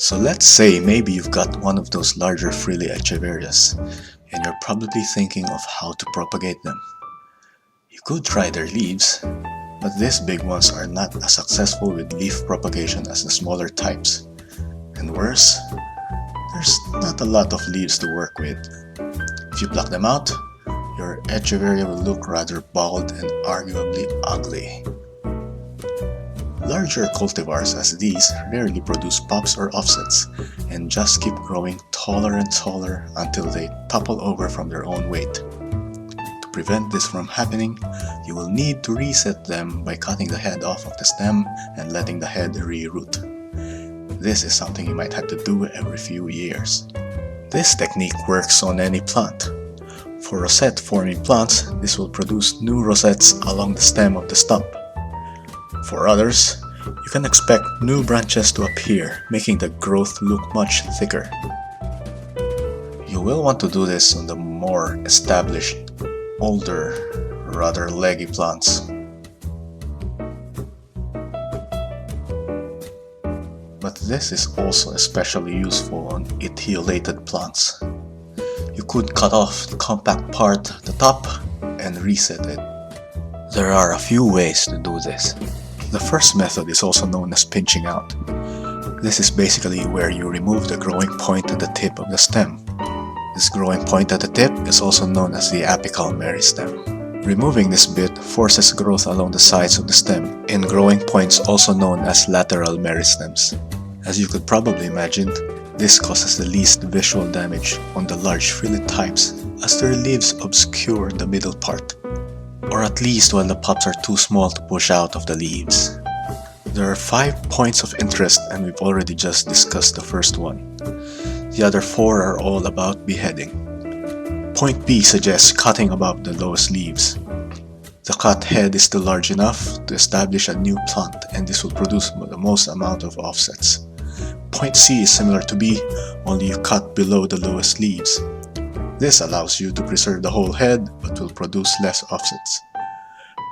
So let's say maybe you've got one of those larger frilly echeverias, and you're probably thinking of how to propagate them. You could try their leaves, but these big ones are not as successful with leaf propagation as the smaller types. And worse, there's not a lot of leaves to work with. If you pluck them out, your echeveria will look rather bald and arguably ugly. Larger cultivars as these rarely produce pops or offsets and just keep growing taller and taller until they topple over from their own weight. To prevent this from happening, you will need to reset them by cutting the head off of the stem and letting the head re-root. This is something you might have to do every few years. This technique works on any plant. For rosette-forming plants, this will produce new rosettes along the stem of the stump. For others, you can expect new branches to appear, making the growth look much thicker. You will want to do this on the more established, older, rather leggy plants. But this is also especially useful on etiolated plants. You could cut off the compact part at the top and reset it. There are a few ways to do this. The first method is also known as pinching out. This is basically where you remove the growing point at the tip of the stem. This growing point at the tip is also known as the apical meristem. Removing this bit forces growth along the sides of the stem in growing points also known as lateral meristems. As you could probably imagine, this causes the least visual damage on the large frilly types as their leaves obscure the middle part, or at least while the pops are too small to push out of the leaves. There are 5 points of interest and we've already just discussed the first one. The other 4 are all about beheading. Point B suggests cutting above the lowest leaves. The cut head is still large enough to establish a new plant and this will produce the most amount of offsets. Point C is similar to B, only you cut below the lowest leaves. This allows you to preserve the whole head but will produce less offsets.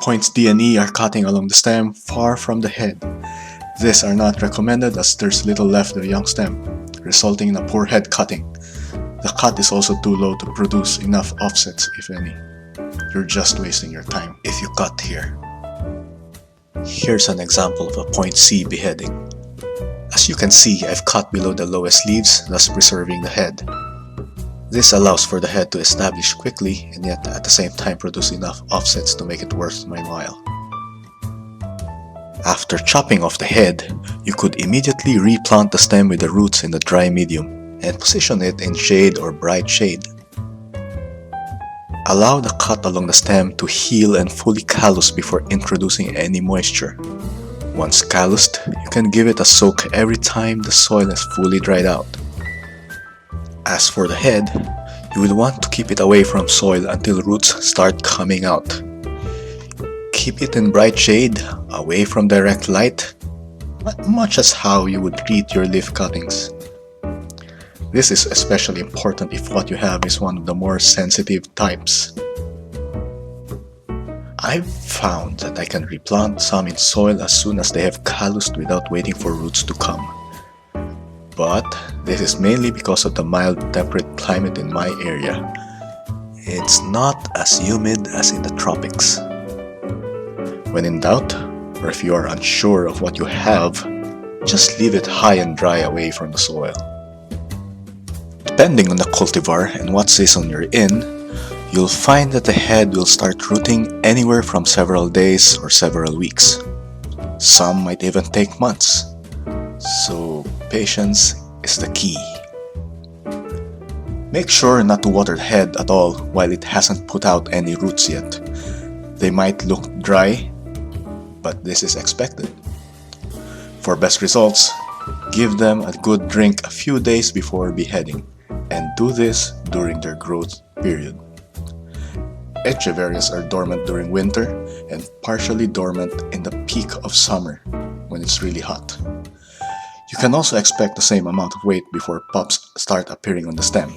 Points D and E are cutting along the stem far from the head. These are not recommended as there's little left of the young stem, resulting in a poor head cutting. The cut is also too low to produce enough offsets, if any. You're just wasting your time if you cut here. Here's an example of a point C beheading. As you can see, I've cut below the lowest leaves, thus preserving the head. This allows for the head to establish quickly and yet at the same time produce enough offsets to make it worth my while. After chopping off the head, you could immediately replant the stem with the roots in the dry medium and position it in shade or bright shade. Allow the cut along the stem to heal and fully callus before introducing any moisture. Once calloused, you can give it a soak every time the soil has fully dried out. As for the head, you will want to keep it away from soil until roots start coming out. Keep it in bright shade, away from direct light, much as how you would treat your leaf cuttings. This is especially important if what you have is one of the more sensitive types. I've found that I can replant some in soil as soon as they have calloused without waiting for roots to come. But this is mainly because of the mild temperate climate in my area. It's not as humid as in the tropics. When in doubt, or if you are unsure of what you have, just leave it high and dry away from the soil. Depending on the cultivar and what season you're in, you'll find that the head will start rooting anywhere from several days or several weeks. Some might even take months. So patience is the key. Make sure not to water the head at all while it hasn't put out any roots yet. They might look dry, but this is expected. For best results, give them a good drink a few days before beheading, and do this during their growth period. Echeverias are dormant during winter and partially dormant in the peak of summer when it's really hot. You can also expect the same amount of weight before pops start appearing on the stem.